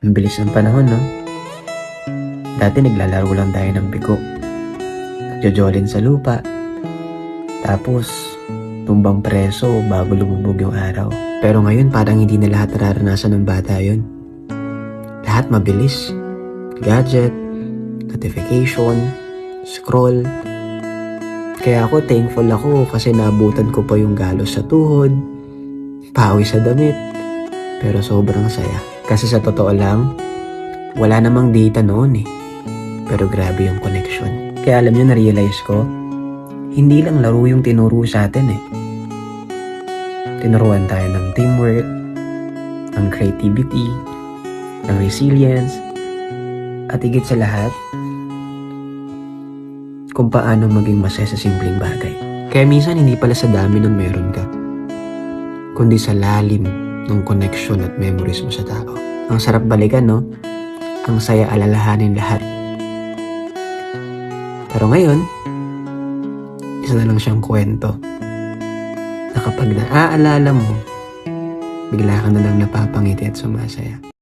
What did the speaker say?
Ang bilis ng panahon, no? Dati naglalaro lang tayo ng biko. Nagjojolin sa lupa. Tapos, tumbang preso bago lumubog yung araw. Pero ngayon parang hindi na lahat nararanasan ng bata yun. Lahat mabilis. Gadget, notification, scroll. Kaya ako thankful ako kasi naabutan ko pa yung galos sa tuhod, pawis sa damit. Pero sobrang saya. Kasi sa totoo lang, wala namang data noon eh. Pero grabe yung connection. Kaya alam nyo, na-realize ko, hindi lang laro yung tinuro sa atin eh. Tinuruan tayo ng teamwork, ng creativity, ng resilience, at higit sa lahat, kung paano maging masaya sa simpleng bagay. Kaya minsan hindi pala sa dami ng meron ka, kundi sa lalim ng connection at memories mo sa tao. Ang sarap balikan, no? Ang saya alalahanin lahat. Pero ngayon, isa na lang siyang kwento na kapag naaalala mo, bigla ka na lang napapangiti at sumasaya.